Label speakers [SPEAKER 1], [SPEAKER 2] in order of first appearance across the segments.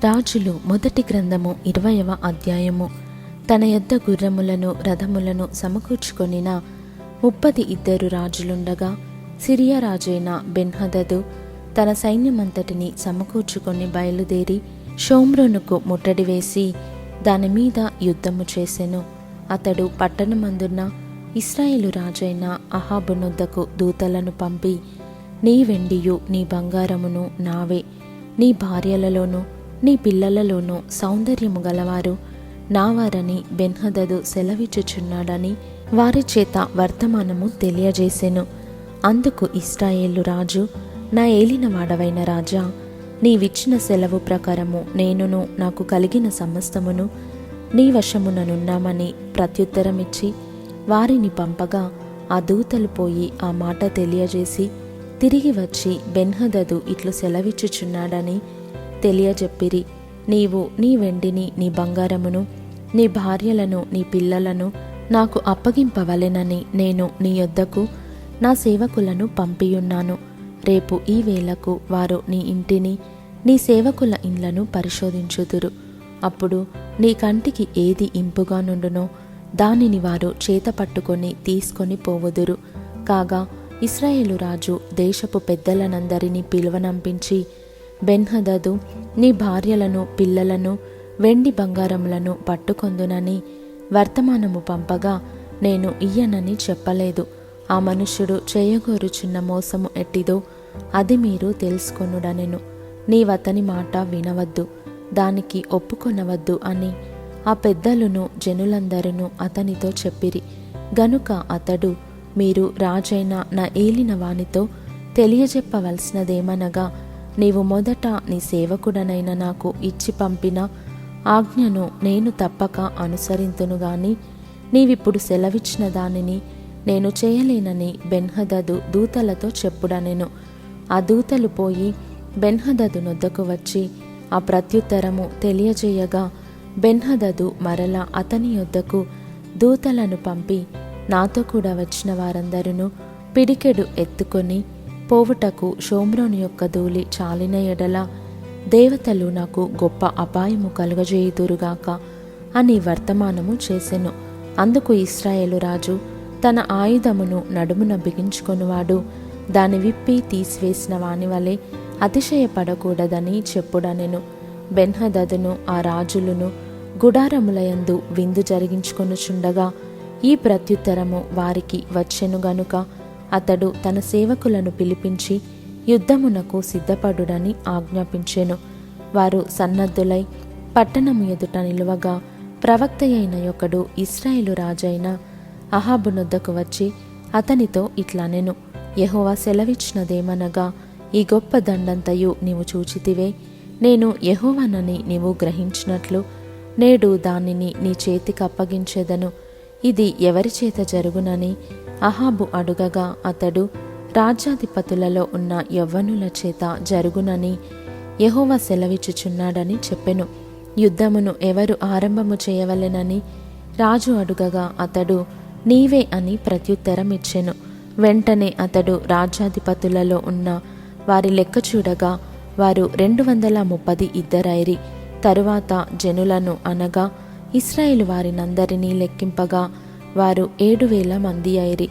[SPEAKER 1] రాజులు మొదటి గ్రంథము 20వ అధ్యాయము. తన యొద్ద గుర్రములను రథములను సమకూర్చుకొనిన 32 రాజులుండగా సిరియా రాజైన బెన్హదదు తన సైన్యమంతటిని సమకూర్చుకొని బయలుదేరి షోమ్రోనుకు ముట్టడి వేసి దానిమీద యుద్ధము చేసెను. అతడు పట్టణమందున్న ఇశ్రాయేలు రాజైన అహాబునొద్దకు దూతలను పంపి, నీ వెండియు నీ బంగారమును నావే, నీ భార్యలలోనూ నీ పిల్లలలోనూ సౌందర్యము గలవారు నావారని బెన్హదదు సెలవిచ్చుచున్నాడని వారి చేత వర్తమానము తెలియజేసెను. అందుకు ఇశ్రాయేలు రాజు, నా ఏలినవాడవైన రాజా, నీవిచ్చిన సెలవు ప్రకారము నేనును నాకు కలిగిన సమస్తమును నీ వశముననున్నామని ప్రత్యుత్తరమిచ్చి వారిని పంపగా ఆ దూతలు పోయి ఆ మాట తెలియజేసి తిరిగి వచ్చి బెన్హదదు ఇట్లు సెలవిచ్చుచున్నాడని తెలియజెప్పిరి. నీవు నీ వెండిని నీ బంగారమును నీ భార్యలను నీ పిల్లలను నాకు అప్పగింపవలెనని నేను నీ యొద్దకు నా సేవకులను పంపియున్నాను. రేపు ఈ వేళకు వారు నీ ఇంటిని నీ సేవకుల ఇండ్లను పరిశోధించుదురు. అప్పుడు నీ కంటికి ఏది ఇంపుగా నుండునో దానిని వారు చేత పట్టుకొని తీసుకొని పోవుదురు. కాగా ఇశ్రాయేలు రాజు దేశపు పెద్దలనందరినీ పిలువనంపించి, బెన్హదదు నీ భార్యలను పిల్లలను వెండి బంగారములను పట్టుకొందునని వర్తమానము పంపగా నేను ఇయ్యనని చెప్పలేదు. ఆ మనుష్యుడు చేయగోరుచున్న మోసము ఎట్టిదో అది మీరు తెలుసుకొనుడనెను. నీవతని మాట వినవద్దు, దానికి ఒప్పుకొనవద్దు అని ఆ పెద్దలును జనులందరూ అతనితో చెప్పిరి. గనుక అతడు, మీరు రాజైన నా ఏలిన వానితో తెలియజెప్పవలసినదేమనగా, నీవు మొదట నీ సేవకుడనైన నాకు ఇచ్చి పంపిన ఆజ్ఞను నేను తప్పక అనుసరింతును గాని నీవిప్పుడు సెలవిచ్చిన దానిని నేను చేయలేనని బెన్హదదు దూతలతో చెప్పుడనెను. ఆ దూతలు పోయి బెన్హదదు నొద్దకు వచ్చి ఆ ప్రత్యుత్తరము తెలియజేయగా బెన్హదదు మరల అతని యొద్దకు దూతలను పంపి, నాతో కూడా వచ్చిన వారందరూ పిడికెడు ఎత్తుకొని పోవుటకు షోమ్రోను యొక్క ధూళి చాలిన ఎడల దేవతలు నాకు గొప్ప అపాయము కలుగజేయుదురుగాక అని వర్తమానము చేసెను. అందుకు ఇశ్రాయేలు రాజు తన ఆయుధమును నడుమున బిగించుకొనువాడు దాని విప్పి తీసివేసిన వాని వలె అతిశయపడకూడదని చెప్పుడనెను. బెన్హదదును ఆ రాజులను గుడారములయందు విందు జరిగించుకొనుచుండగా ఈ ప్రత్యుత్తరము వారికి వచ్చెను గనుక అతడు తన సేవకులను పిలిపించి యుద్ధమునకు సిద్ధపడుడని ఆజ్ఞాపించెను. వారు సన్నద్ధులై పట్టణము ఎదుట నిలువగా ప్రవక్తయైన ఒకడు ఇశ్రాయేలు రాజైన అహాబునొద్దకు వచ్చి అతనితో ఇట్లనెను, యెహోవా సెలవిచ్చినదేమనగా, ఈ గొప్ప దండంతయు నీవు చూచితివే. నేను యెహోవానని నీవు గ్రహించినట్లు నేడు దానిని నీ చేతికి అప్పగించెదను. ఇది ఎవరి చేత జరుగునని అహాబు అడుగగా అతడు, రాజ్యాధిపతులలో ఉన్న యవ్వనుల చేత జరుగునని యెహోవా సెలవిచ్చుచున్నాడని చెప్పెను. యుద్ధమును ఎవరు ఆరంభము చేయవలెనని రాజు అడుగగా అతడు, నీవే అని ప్రత్యుత్తరమిచ్చెను. వెంటనే అతడు రాజ్యాధిపతులలో ఉన్న వారి లెక్క చూడగా వారు 232 తరువాత జనులను అనగా ఇశ్రాయేలు వారినందరినీ లెక్కింపగా వారు 7,000 మంది అయిరి.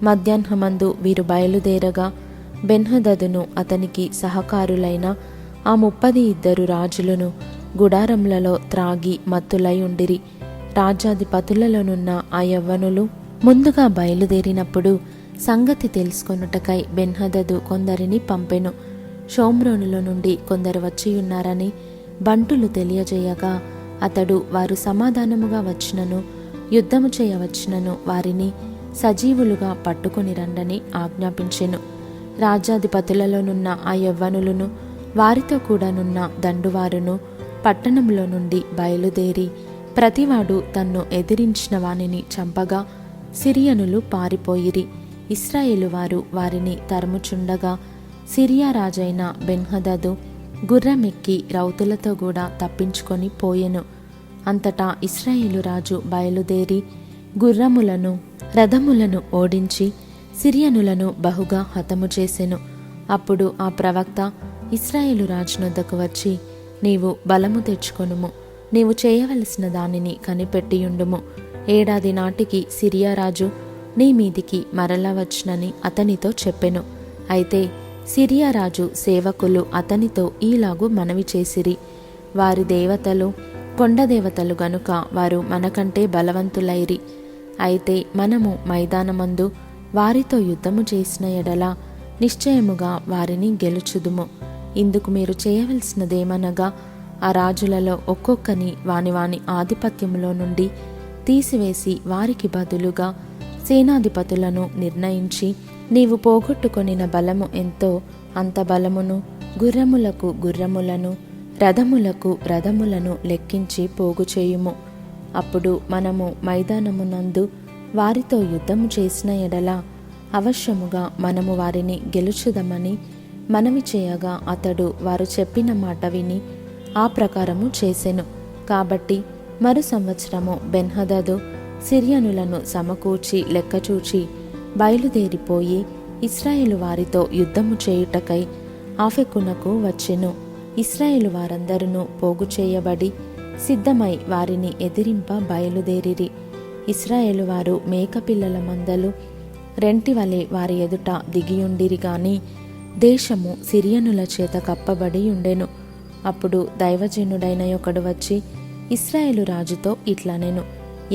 [SPEAKER 1] మధ్యాహ్నమందు వీరు బయలుదేరగా బెన్హదదును అతనికి సహకారులైన ఆ 32 రాజులను గుడారములలో త్రాగి మత్తులై ఉండిరి. రాజ్యాధిపతులలోనున్న ఆ యవ్వనులు ముందుగా బయలుదేరినప్పుడు సంగతి తెలుసుకొనుటకై బెన్హదదు కొందరిని పంపెను. షోమ్రోనులో నుండి కొందరు వచ్చియున్నారని బంటులు తెలియజేయగా అతడు వారు సమాధానముగా వచ్చినను యుద్ధము చేయవచ్చినను వారిని సజీవులుగా పట్టుకొని రండని ఆజ్ఞాపించెను. రాజ్యాధిపతులలోనున్న ఆ యవ్వనులను వారితో కూడానున్న దండువారును పట్టణంలో నుండి బయలుదేరి ప్రతివాడు తన్ను ఎదిరించిన వానిని చంపగా సిరియనులు పారిపోయిరి. ఇశ్రాయేలు వారు వారిని తరుముచుండగా సిరియా రాజైన బెన్హదదు గుర్రమెక్కి రౌతులతో కూడా తప్పించుకొని పోయెను. అంతటా ఇశ్రాయేలు రాజు బయలుదేరి గుర్రములను రథములను ఓడించి సిరియనులను బహుగా హతము చేసెను. అప్పుడు ఆ ప్రవక్త ఇశ్రాయేలు రాజునొద్దకు వచ్చి, నీవు బలము తెచ్చుకొనుము, నీవు చేయవలసిన దానిని కనిపెట్టియుండుము. 7 ఏడాది నాటికి సిరియా రాజు నీ మీదికి మరలా వచ్చునని అతనితో చెప్పెను. అయితే సిరియా రాజు సేవకులు అతనితో ఈలాగు మనవి చేసిరి, వారి దేవతలు కొండ దేవతలు గనుక వారు మనకంటే బలవంతులైరి. అయితే మనము మైదానమందు వారితో యుద్ధము చేసిన ఎడల నిశ్చయముగా వారిని గెలుచుదుము. ఇందుకు మీరు చేయవలసినదేమనగా ఆ రాజులలో ఒక్కొక్కని వాని ఆధిపత్యములో నుండి తీసివేసి వారికి బదులుగా సేనాధిపతులను నిర్ణయించి, నీవు పోగొట్టుకొనిన బలము ఎంతో అంత బలమును, గుర్రములకు గుర్రములను, రథములకు రథములను లెక్కించి పోగు చేయుము. అప్పుడు మనము మైదానమునందు వారితో యుద్ధము చేసిన ఎడల అవశ్యముగా మనము వారిని గెలుచుదమని మనవి చేయగా అతడు వారు చెప్పిన మాట విని ఆ ప్రకారము చేసెను. కాబట్టి మరు సంవత్సరము బెన్హదదు సిరియనులను సమకూర్చి లెక్కచూచి బయలుదేరిపోయి ఇశ్రాయేలు వారితో యుద్ధము చేయుటకై ఆఫెకునకు వచ్చెను. ఇశ్రాయేలు వారందరూ పోగు చేయబడి సిద్ధమై వారిని ఎదిరింప బయలుదేరిరి. ఇశ్రాయేలు వారు మేకపిల్లల మందలు రెంటివలె వారి ఎదుట దిగియుండిరి గాని దేశము సిరియనుల చేత కప్పబడి ఉండెను. అప్పుడు దైవజనుడైన ఒకడు వచ్చి ఇశ్రాయేలు రాజుతో ఇట్లనెను,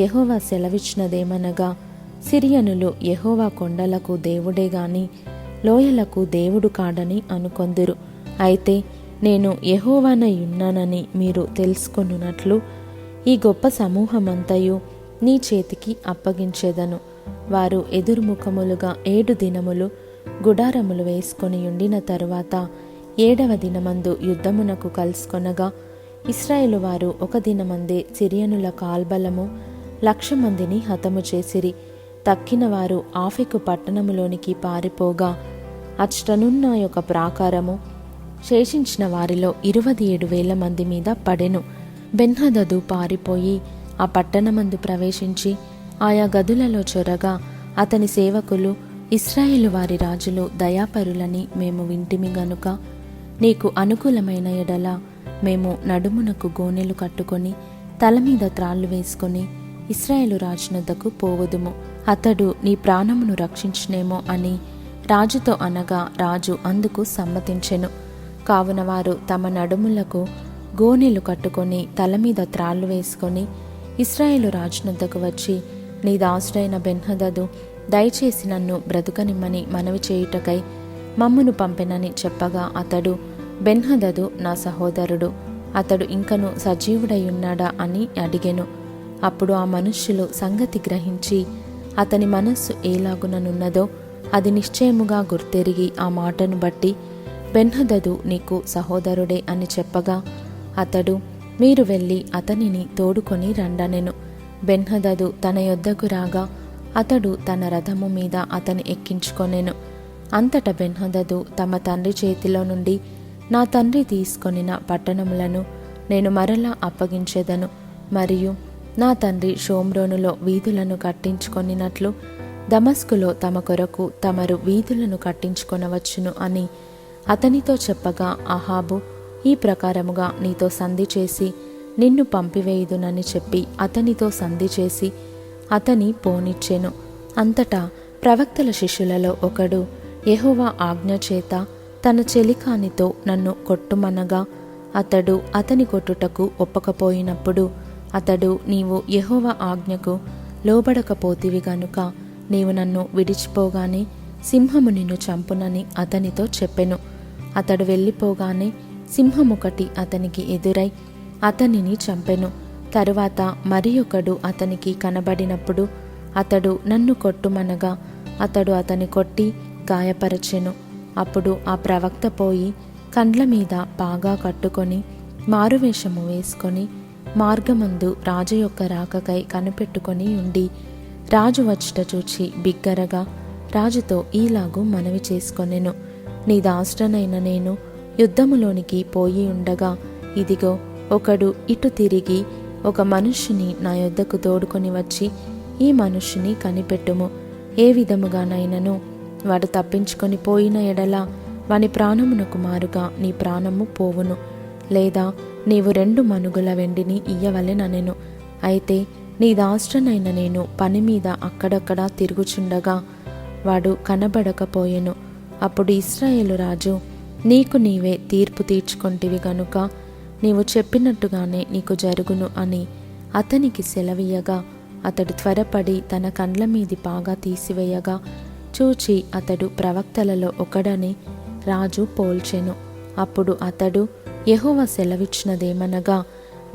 [SPEAKER 1] యెహోవా సెలవిచ్చినదేమనగా, సిరియనులు యెహోవా కొండలకు దేవుడే గాని లోయలకు దేవుడు కాడని అనుకొందురు. అయితే నేను యెహోవానయున్నానని మీరు తెలుసుకొనున్నట్లు ఈ గొప్ప సమూహమంతయు నీ చేతికి అప్పగించెదను. వారు ఎదురుముఖములుగా 7 దినములు గుడారములు వేసుకొని ఉండిన తరువాత 7వ దినమందు యుద్ధమునకు కలుసుకొనగా ఇశ్రాయేలు వారు 1 దినమందే సిరియనుల కాల్బలము 1,00,000 మందిని హతము చేసిరి. తక్కిన వారు ఆఫెకు పట్టణములోనికి పారిపోగా అచ్చటనున్న యొక్క ప్రాకారము శేషించిన వారిలో 27,000 మంది మీద పడెను. బెన్హదదు పారిపోయి ఆ పట్టణమందు ప్రవేశించి ఆయా గదులలో చొరగా అతని సేవకులు, ఇశ్రాయేలు వారి రాజులు దయాపరులని మేము వింటిమి గనుక నీకు అనుకూలమైన ఎడల మేము నడుమునకు గోనెలు కట్టుకొని తలమీద త్రాళ్ళు వేసుకొని ఇశ్రాయేలు రాజునొద్దకు పోవుదుము. అతడు నీ ప్రాణమును రక్షించునేమో అని రాజుతో అనగా రాజు అందుకు సమ్మతించెను. కావున వారు తమ నడుములకు గోనెలు కట్టుకొని తలమీద త్రాళ్ళు వేసుకొని ఇశ్రాయేలు రాజునొద్దకు వచ్చి, నీ దాసుడైన బెన్హదదు దయచేసి నన్ను బ్రతుకనిమ్మని మనవి చేయుటకై మమ్మును పంపెనని చెప్పగా అతడు, బెన్హదదు నా సహోదరుడు, అతడు ఇంకను సజీవుడయ్యున్నాడా అని అడిగెను. అప్పుడు ఆ మనుష్యులు సంగతి గ్రహించి అతని మనస్సు ఏలాగుననున్నదో అది నిశ్చయముగా గుర్తెరిగి ఆ మాటను బట్టి బెన్హదదు నీకు సహోదరుడే అని చెప్పగా అతడు, మీరు వెళ్ళి అతనిని తోడుకొని రండనెను. బెన్హదదు తన యొద్దకు రాగా అతడు తన రథము మీద అతని ఎక్కించుకొనెను. అంతట బెన్హదదు తమ తండ్రి చేతిలో నుండి నా తండ్రి తీసుకొనిన పట్టణములను నేను మరలా అప్పగించెదను, మరియు నా తండ్రి షోమ్రోనులో వీధులను కట్టించుకొనినట్లు దమస్కులో తమ కొరకు తమరు వీధులను కట్టించుకొనవచ్చును అని అతనితో చెప్పగా అహాబు, ఈ ప్రకారముగా నీతో సంధి చేసి నిన్ను పంపివేయుదునని చెప్పి అతనితో సంధి చేసి అతని పోనిచ్చెను. అంతటా ప్రవక్తల శిష్యులలో ఒకడు యెహోవా ఆజ్ఞ చేత తన చెలికానితో నన్ను కొట్టుమనగా అతడు అతని కొట్టుటకు ఒప్పకపోయినప్పుడు అతడు, నీవు యెహోవా ఆజ్ఞకు లోబడకపోతివి గనుక నీవు నన్ను విడిచిపోగానే సింహము నిన్ను చంపునని అతనితో చెప్పెను. అతడు వెళ్ళిపోగానే సింహమొకటి అతనికి ఎదురై అతనిని చంపెను. తరువాత మరి ఒకడు అతనికి కనబడినప్పుడు అతడు నన్ను కొట్టుమనగా అతడు అతని కొట్టి గాయపరచెను. అప్పుడు ఆ ప్రవక్త పోయి కండ్ల మీద పాగా కట్టుకొని మారువేషము వేసుకొని మార్గమందు రాజు యొక్క రాకకై కనిపెట్టుకొని ఉండి రాజు వచ్చుట చూచి బిగ్గరగా రాజుతో ఈలాగు మనవి చేసుకొనెను, నీ దాసుడనైన నేను యుద్ధములోనికి పోయి ఉండగా ఇదిగో ఒకడు ఇటు తిరిగి ఒక మనుష్యుని నా యొద్దకు తోడుకొని వచ్చి ఈ మనుష్యుని కనిపెట్టుము, ఏ విధముగానైనను వాడు తప్పించుకొని పోయిన ఎడల వాని ప్రాణమునకు మారుగా నీ ప్రాణము పోవును, లేదా నీవు 2 మనుగుల వెండిని ఇయ్యవలెననెను. అయితే నీ దాసుడనైన నేను పని మీద అక్కడక్కడా తిరుగుచుండగా వాడు కనబడకపోయెను. అప్పుడు ఇశ్రాయేలు రాజు, నీకు నీవే తీర్పు తీర్చుకొంటివి గనుక నీవు చెప్పినట్టుగానే నీకు జరుగును అని అతనికి సెలవీయగా, అతడు త్వరపడి తన కండ్ల మీది పాగా తీసివేయగా చూచి అతడు ప్రవక్తలలో ఒకడని రాజు పోల్చెను. అప్పుడు అతడు, యెహోవా సెలవిచ్చినదేమనగా,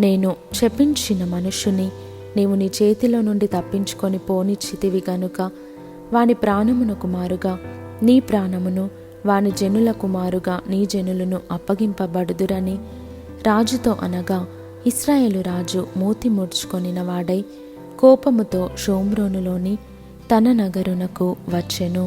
[SPEAKER 1] నేను చెప్పించిన మనుష్యుని నీవు నీ చేతిలో నుండి తప్పించుకొని పోనిచ్చితివి గనుక వాని ప్రాణమునకు మారుగా నీ ప్రాణమును, వాని జనులకు మారుగా నీ జనులను అప్పగింపబడుదురని రాజుతో అనగా, ఇశ్రాయేలు రాజు మూతి ముడుచుకొనిన వాడై కోపముతో షోమ్రోనులోని తన నగరునకు వచ్చెను.